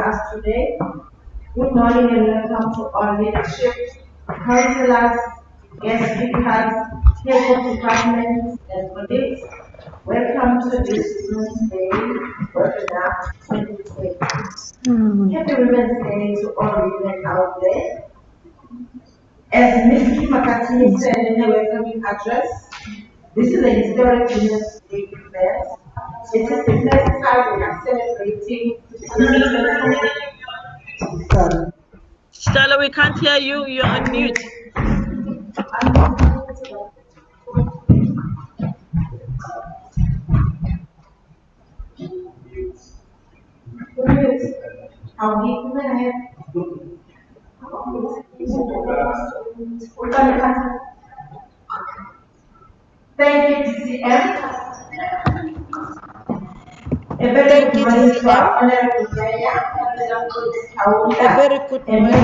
us today. Good morning and welcome to all leadership, councillors, guest speakers, heads of departments, and colleagues. Welcome to this Women's Day webinar 2020. Happy Women's Day to all women out there. As Ms. Makatini said in her welcoming address, this is a historic Women's Day event. It is the first time we are celebrating. Stella, we can't hear you. You're on mute. Thank you, TCM. A very good morning to our honorable mayor. A very good morning to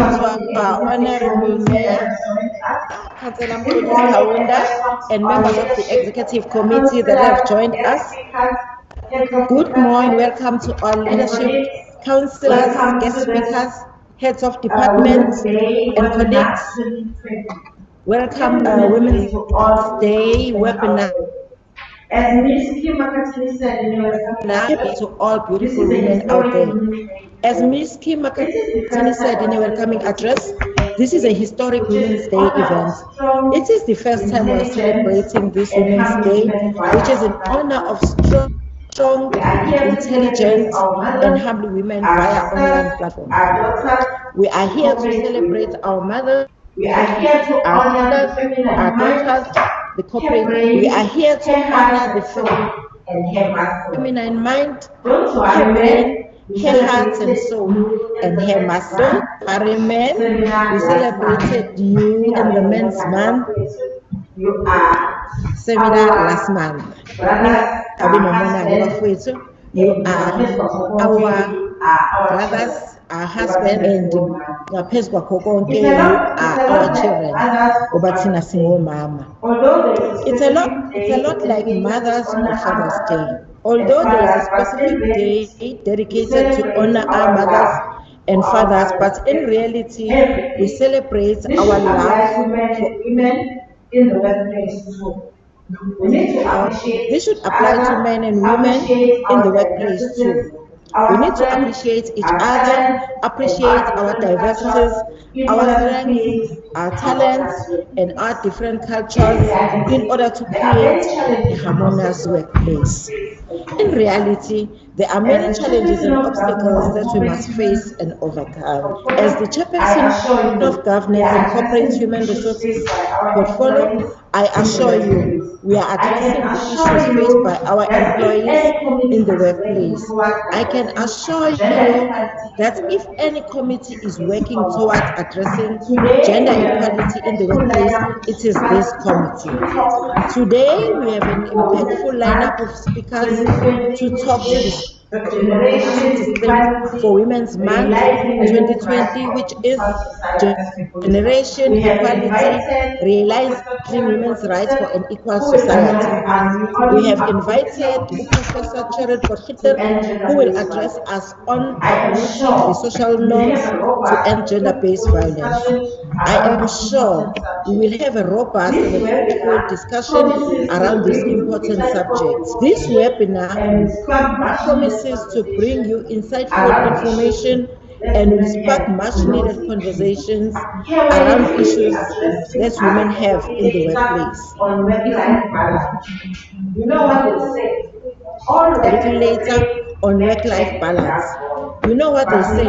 our honorable mayor, Councillor Kaunda, and members of the executive committee that have joined us. Good morning, welcome to all leadership, councillors, guest speakers, heads of departments, and colleagues. Welcome to Women's Day webinar. As Ms. Makatini said, to all beautiful women out there. As Ms. Makatini said in a welcoming address, this is a historic Women's Day event. It is the first time we're celebrating this Women's Day, which is in honor of strong, intelligent, and humble women via online platforms. We are here to celebrate our mothers, our mothers, our daughters, the corporate. We are here to honor the feminine mind, her brain, her heart and soul, and her muscle. Men, we celebrated you in the Men's Month seminar last month. You are our brothers, our husband, and you are our children. It's a lot like Mother's or Father's Day. Although there is a specific day dedicated to honor our mothers and fathers, but in reality, we celebrate our love for women in the workplace too. This should apply to men and women in the workplace too. We need to appreciate each other, appreciate our diversities, our strengths, our talents, and our different cultures in order to create a harmonious workplace. In reality, there are many challenges and obstacles that we must face and overcome. As the chairperson of Governance and Corporate Human Resources Portfolio, I assure you, we are addressing the issues faced by our employees in the workplace. I can assure you that if any committee is working towards addressing gender equality in the workplace, it is this committee. Today, we have an impactful lineup of speakers to talk to this for Women's Month 2020, which is Generation Equality, Realizing Women's Rights for an Equal Society. We have invited Professor Cheryl Potgieter, who will address us on the social norms to end gender-based violence. I am sure we will have a robust and fruitful discussion around this important subject. This webinar promises to bring you insightful information and will spark much needed conversations around issues that women have in the workplace. You know what they say? A little later on work-life balance. You know what they say?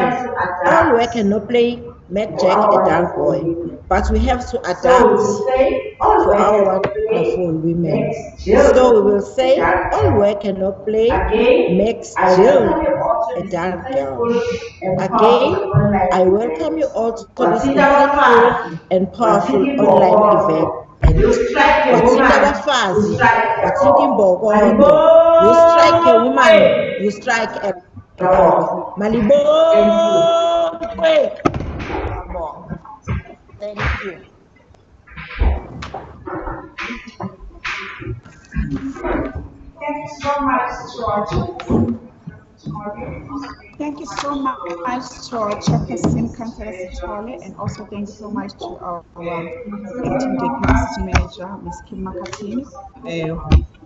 All work and no play make Jack a dull boy, but we have to adapt for our wonderful women. So we will say, all work and no play makes Jill a dull girl. Again, I welcome you all to this insightful and powerful online event. You strike a woman, you strike a Malibu. Thank you. Thank you so much, George. Thank you so much to our Chairperson, Councillor Sithole, and also thank you so much to our Acting Deputy City Manager, Ms. Kim Makatini,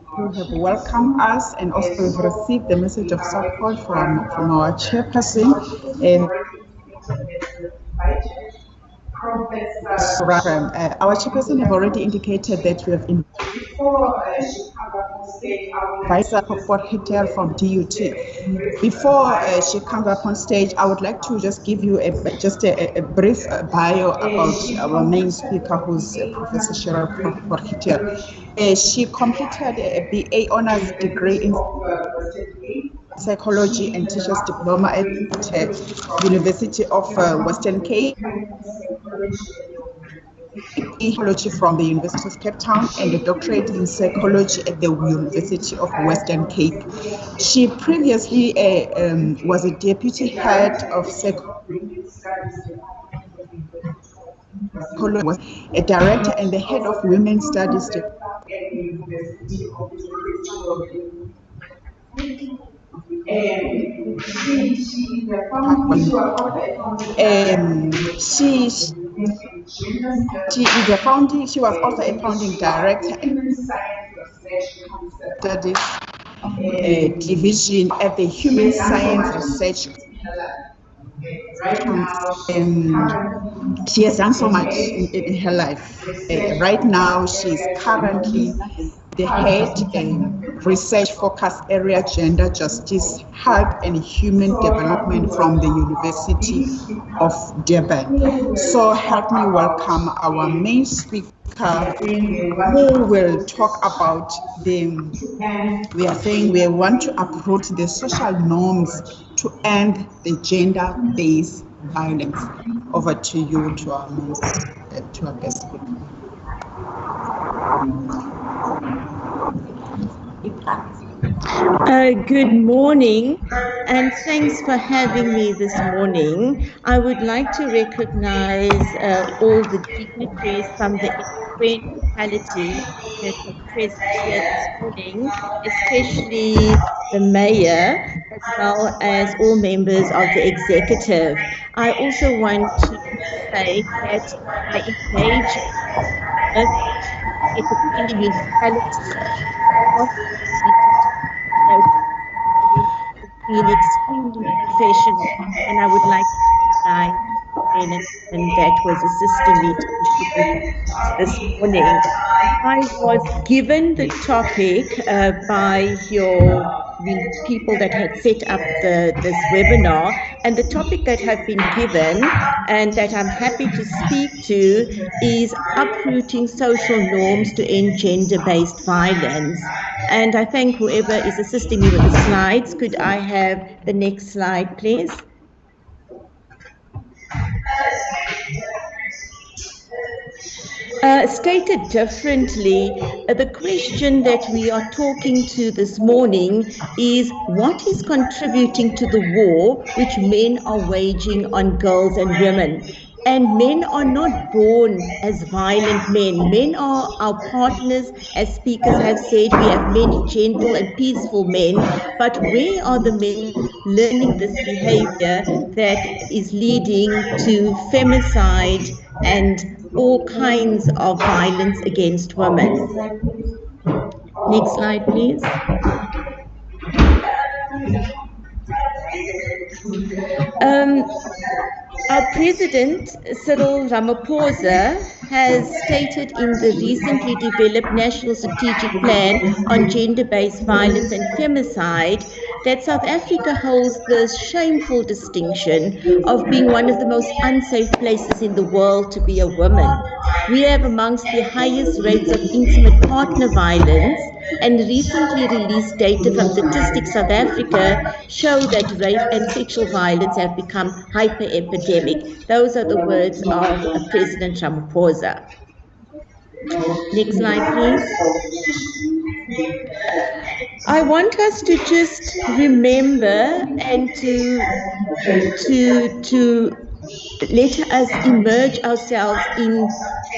who have welcomed us, and also we've received the message of support from our Chairperson. Our Chairperson have already indicated that we have Vice Hotel from DUT. Before she comes up on stage, I would like to just give you a brief bio about our main speaker, who's Professor Cheryl Hotel. She completed a BA Honours degree in Psychology and Teachers Diploma at University of Western Cape. Psychology from the University of Cape Town and a doctorate in psychology at the University of Western Cape. She previously was a deputy head of psychology, was a director and the head of women's studies She was also a founding director in studies division at the Human Science Research. She has done so much in her life. Right now, she is currently the head research focus area gender justice, health and human development from the University of Durban. So help me welcome our main speaker, who will talk about we are saying we want to uproot the social norms to end the gender-based violence. Over to you, to our guest speaker. Good morning, and thanks for having me this morning. I would like to recognize all the dignitaries from the Municipality that are present here this morning, especially the Mayor, as well as all members of the Executive. I also want to say that I engage with the Municipality been extremely professional, and I would like to thank and that was assisting me to this morning. I was given the topic by the people that had set up this webinar, and the topic that I've been given and that I'm happy to speak to is uprooting social norms to end gender-based violence. And I thank whoever is assisting me with the slides. Could I have the next slide, please? Stated differently, the question that we are talking to this morning is what is contributing to the war which men are waging on girls and women? And men are not born as violent men. Men are our partners, as speakers have said. We have many gentle and peaceful men, but where are the men learning this behavior that is leading to femicide and all kinds of violence against women? Next slide, please. Our President, Cyril Ramaphosa, has stated in the recently developed National Strategic Plan on Gender-Based Violence and Femicide that South Africa holds the shameful distinction of being one of the most unsafe places in the world to be a woman. We have amongst the highest rates of intimate partner violence, and recently released data from Statistics South Africa show that rape and sexual violence have become hyper-epidemic. Those are the words of President Ramaphosa. Next slide, please. I want us to just remember and to let us immerse ourselves in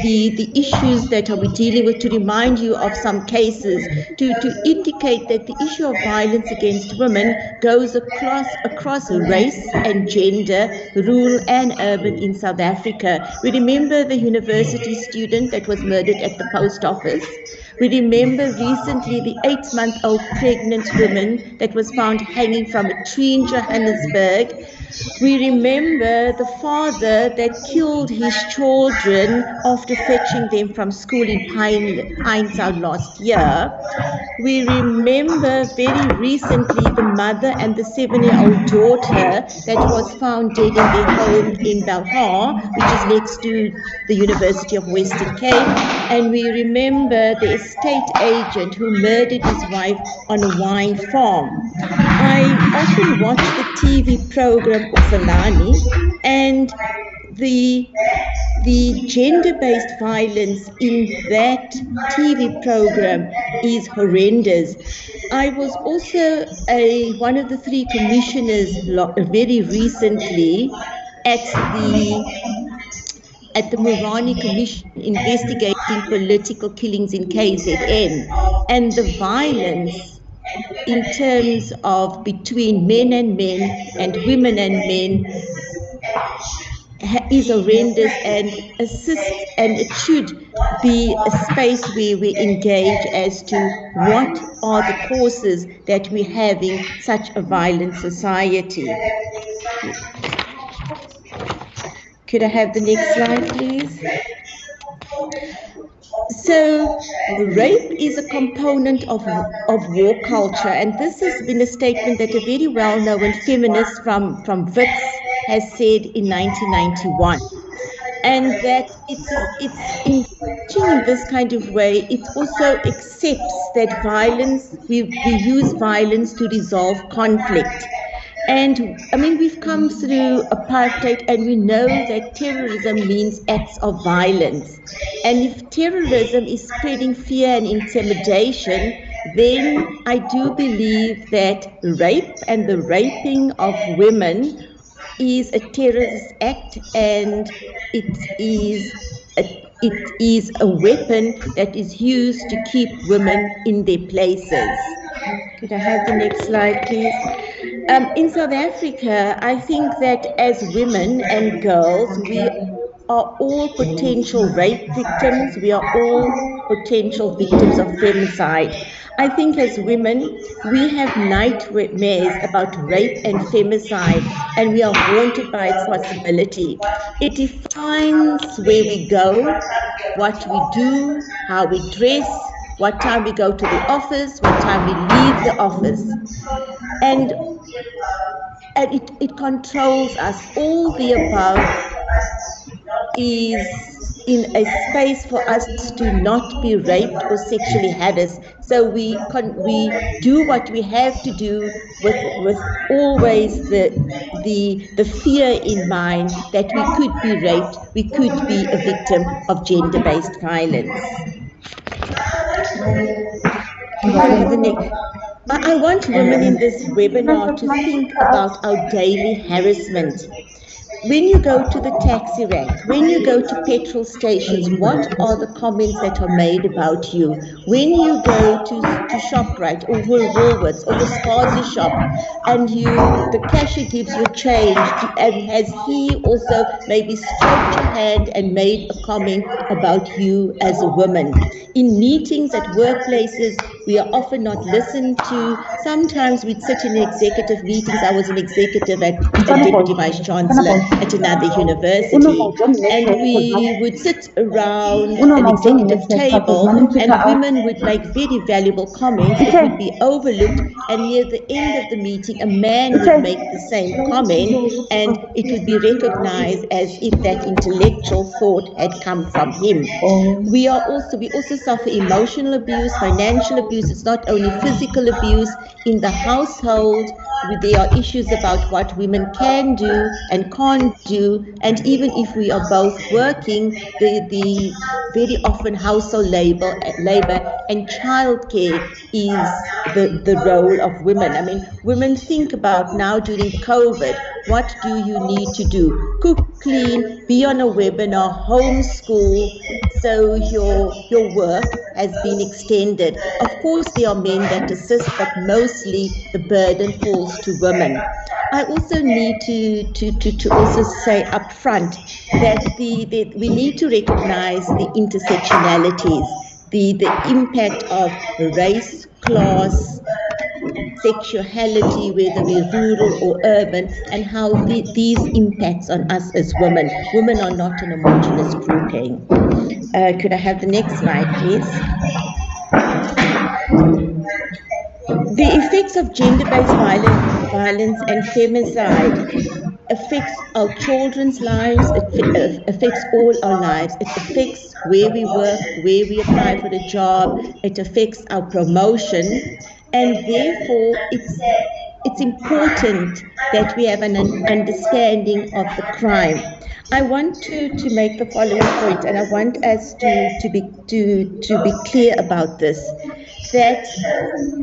the issues that we're dealing with, to remind you of some cases, to indicate that the issue of violence against women goes across race and gender, rural and urban in South Africa. We remember the university student that was murdered at the post office. We remember recently the 8-month-old pregnant woman that was found hanging from a tree in Johannesburg. We remember the father that killed his children after fetching them from school in Pinetown last year. We remember very recently the mother and the 7-year-old daughter that was found dead in their home in Belhar, which is next to the University of Western Cape. And we remember the estate agent who murdered his wife on a wine farm. I often watch the TV program Ufalani, and the gender-based violence in that TV program is horrendous. I was also one of the 3 commissioners very recently at the Morani Commission investigating political killings in KZN, and the violence in terms of between men and women and men is horrendous, and it should be a space where we engage as to what are the causes that we're having such a violent society. Could I have the next slide, please? So, rape is a component of war culture, and this has been a statement that a very well-known feminist from Wits has said in 1991. And that it's engaging in this kind of way, it also accepts that violence, we use violence to resolve conflict. And I mean, we've come through apartheid, and we know that terrorism means acts of violence. And if terrorism is spreading fear and intimidation, then I do believe that rape and the raping of women is a terrorist act, and it is a weapon that is used to keep women in their places. Could I have the next slide, please? In South Africa, I think that as women and girls, we are all potential rape victims. We are all potential victims of femicide. I think as women, we have nightmares about rape and femicide, and we are haunted by its possibility. It defines where we go, what we do, how we dress, what time we go to the office, what time we leave the office. And it controls us. All the above is in a space for us to not be raped or sexually harassed. So we do what we have to do with always the fear in mind that we could be raped, we could be a victim of gender-based violence. I want women in this webinar to think about our daily harassment. When you go to the taxi rank, when you go to petrol stations, what are the comments that are made about you? When you go to ShopRite or Woolworths or the Spazi shop, and the cashier gives you change, and has he also maybe stroked your hand and made a comment about you as a woman? In meetings at workplaces, we are often not listened to. Sometimes we'd sit in executive meetings. I was an executive at Deputy Vice Chancellor at another university, and we would sit around an executive table, and women would make very valuable comments. It would be overlooked, and near the end of the meeting, a man would make the same comment, and it would be recognized as if that intellectual thought had come from him. We also suffer emotional abuse, financial abuse. It's not only physical abuse. In the household, there are issues about what women can do and can't do, and even if we are both working, the very often household labor and childcare is the role of women. I mean, women think about now during COVID, what do you need to do? Cook, clean, be on a webinar, homeschool, so your work has been extended. Of course, there are men that assist, but mostly the burden falls to women. I also need to also say up front that we need to recognize the intersectionalities, the impact of race, class, sexuality, whether we're rural or urban, and how these impacts on us as women. Women are not an homogeneous grouping. Could I have the next slide, please? The effects of gender-based violence and femicide affects our children's lives, it affects all our lives. It affects where we work, where we apply for the job, it affects our promotion, and therefore it's important that we have an understanding of the crime. I want to make the following point, and I want us to be clear about this, that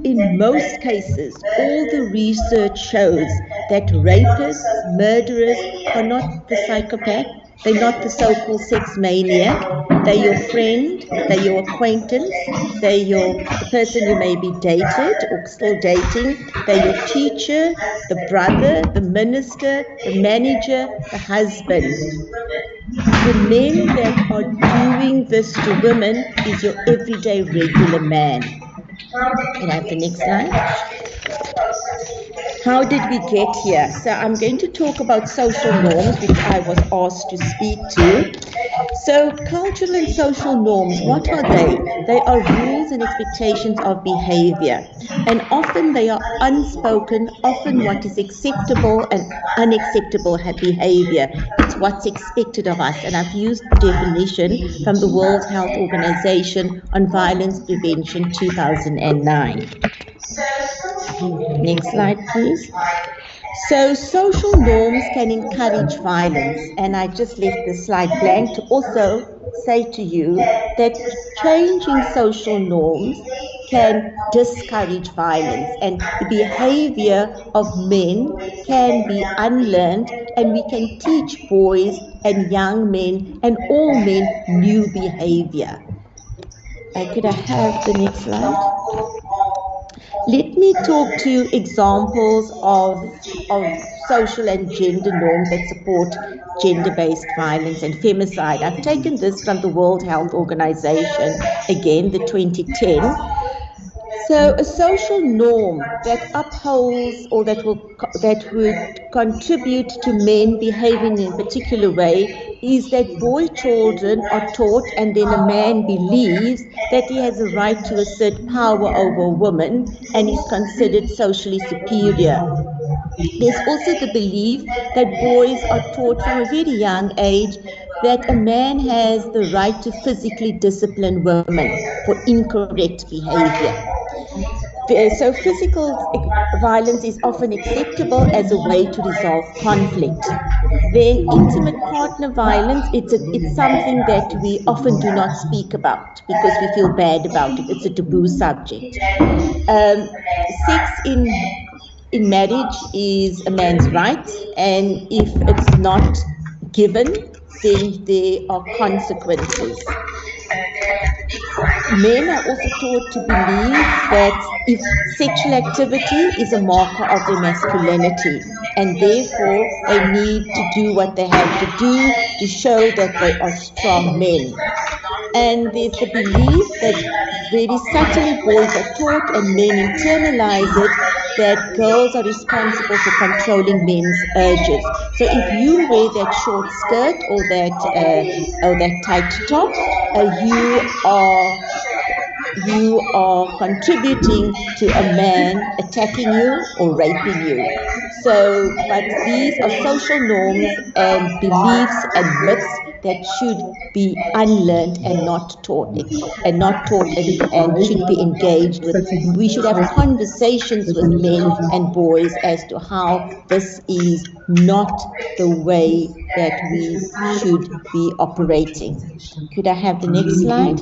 in most cases, all the research shows that rapists, murderers are not the psychopath, they're not the so-called sex maniac, they're your friend, they're your acquaintance, they're the person you may be dated or still dating, they're your teacher, the brother, the minister, the manager, the husband. The men that are doing this to women is your everyday regular man. Can I have the next slide? How did we get here? So I'm going to talk about social norms, which I was asked to speak to. So cultural and social norms, what are they? They are rules and expectations of behavior. And often they are unspoken, often what is acceptable and unacceptable behavior. It's what's expected of us. And I've used the definition from the World Health Organization on Violence Prevention 2009. Next slide, please. So social norms can encourage violence, and I just left the slide blank to also say to you that changing social norms can discourage violence, and the behavior of men can be unlearned, and we can teach boys and young men and all men new behavior. Could I have the next slide? Let me talk to examples of social and gender norms that support gender-based violence and femicide. I've taken this from the World Health Organization, again, the 2010. So a social norm that upholds or that would contribute to men behaving in a particular way is that boy children are taught, and then a man believes that he has a right to assert power over a woman and is considered socially superior. There's also the belief that boys are taught from a very young age that a man has the right to physically discipline women for incorrect behavior. So physical violence is often acceptable as a way to resolve conflict. Then intimate partner violence, it's something that we often do not speak about because we feel bad about it. It's a taboo subject. Sex in marriage is a man's right, and if it's not given, then there are consequences. Men are also taught to believe that if sexual activity is a marker of their masculinity, and therefore they need to do what they have to do to show that they are strong men. And there's the belief that very subtly boys are taught and men internalize it, that girls are responsible for controlling men's urges. So if you wear that short skirt or that tight top, you are contributing to a man attacking you or raping you. So, but these are social norms and beliefs and myths that should be unlearned and not taught, and should be engaged with. We should have conversations with men and boys as to how this is not the way that we should be operating. Could I have the next slide?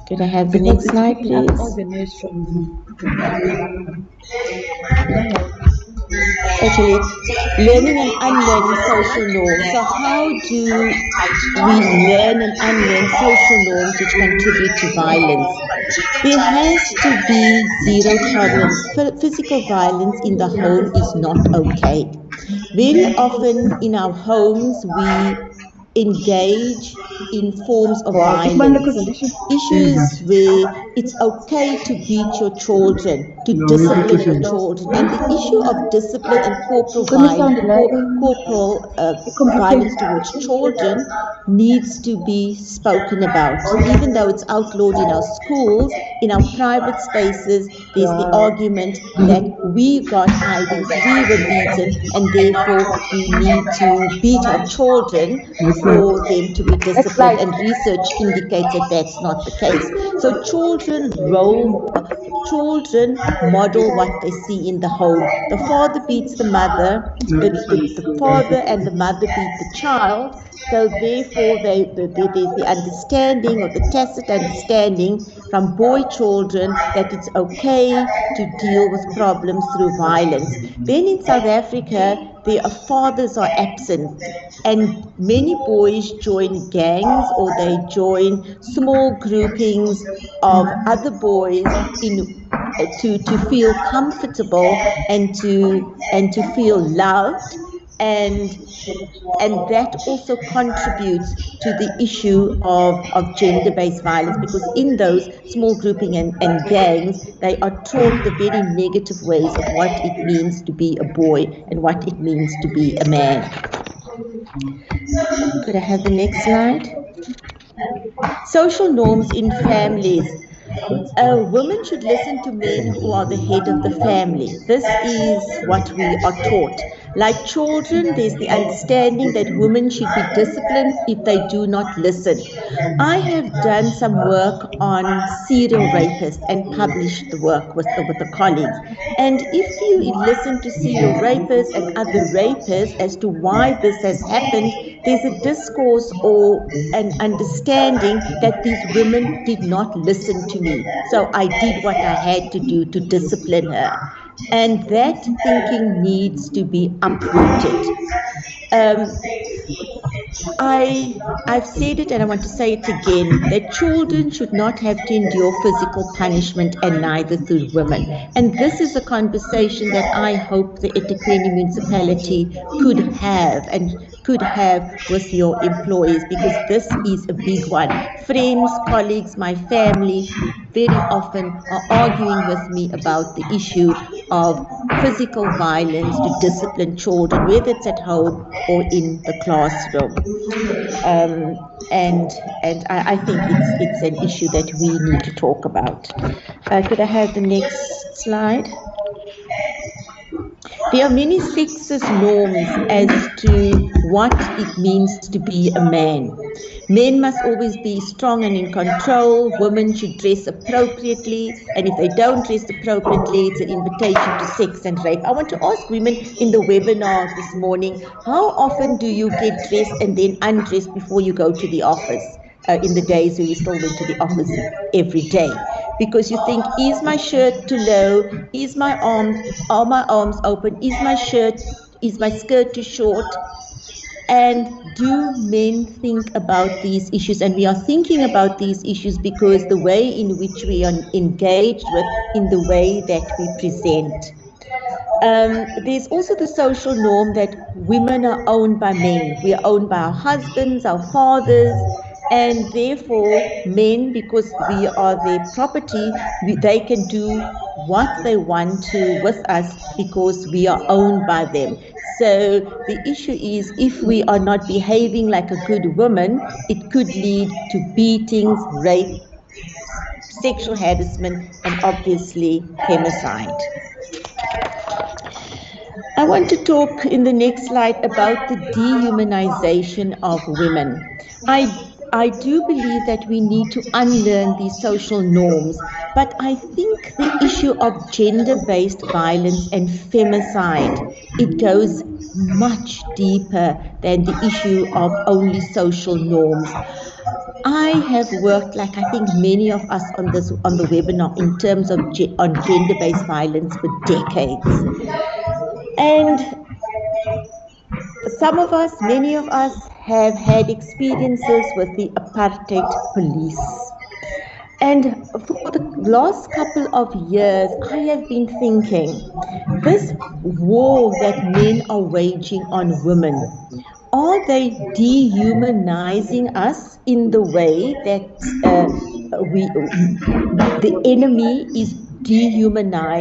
Could Could I have the next slide, please? Actually, learning and unlearning social norms. So how do we learn and unlearn social norms which contribute to violence? There has to be zero tolerance. Physical violence in the home is not okay. Very often in our homes, we engage in forms of violence. Issues where it's okay to beat your children, to discipline your children. And the issue of discipline and corporal violence towards children needs to be spoken about. Even though it's outlawed in our schools, in our private spaces, there's the argument that we got hidings, we were beaten, and therefore we need to beat our children for them to be disciplined, and research indicates that that's not the case. So children model what they see in the home. The father beats the mother, the father and the mother beat the child, so therefore there's the understanding, or the tacit understanding from boy children, that it's okay to deal with problems through violence. Then in South Africa, their fathers are absent, and many boys join gangs, or they join small groupings of other boys to feel comfortable and to feel loved, and that also contributes to the issue of gender-based violence, because in those small grouping and gangs, they are taught the very negative ways of what it means to be a boy and what it means to be a man. Could I have the next slide? Social norms in families. Women should listen to men who are the head of the family. This is what we are taught. Like children, there's the understanding that women should be disciplined if they do not listen. I have done some work on serial rapists and published the work with the colleagues. And if you listen to serial rapists and other rapists as to why this has happened, there's a discourse or an understanding that these women did not listen to me. So I did what I had to do to discipline her. And that thinking needs to be uprooted. I've said it and I want to say it again, that children should not have to endure physical punishment, and neither do women. And this is a conversation that I hope the eThekwini Municipality could have with your employees, because this is a big one. Friends, colleagues, my family very often are arguing with me about the issue of physical violence to discipline children, whether it's at home or in the classroom. And I think it's an issue that we need to talk about. Could I have the next slide? There are many sexist norms as to what it means to be a man. Men must always be strong and in control. Women should dress appropriately, and if they don't dress appropriately, it's an invitation to sex and rape. I want to ask women in the webinar this morning, how often do you get dressed and then undressed before you go to the office? In the days where we still went to the office every day, because you think, is my shirt too low? Is my are my arms open? Is my skirt too short? And do men think about these issues? And we are thinking about these issues because the way in which we are engaged with, in the way that we present. There's also the social norm that women are owned by men. We are owned by our husbands, our fathers, and therefore men, because we are their property, they can do what they want to with us because we are owned by them. So the issue is, if we are not behaving like a good woman, it could lead to beatings, rape, sexual harassment, and obviously femicide. I want to talk in the next slide about the dehumanization of women. I do believe that we need to unlearn these social norms, but I think the issue of gender-based violence and femicide, it goes much deeper than the issue of only social norms. I have worked, like I think many of us on the webinar, in terms of on gender-based violence for decades. And some of us, many of us, have had experiences with the apartheid police. And for the last couple of years, I have been thinking, this war that men are waging on women, are they dehumanizing us in the way that the enemy is dehumanized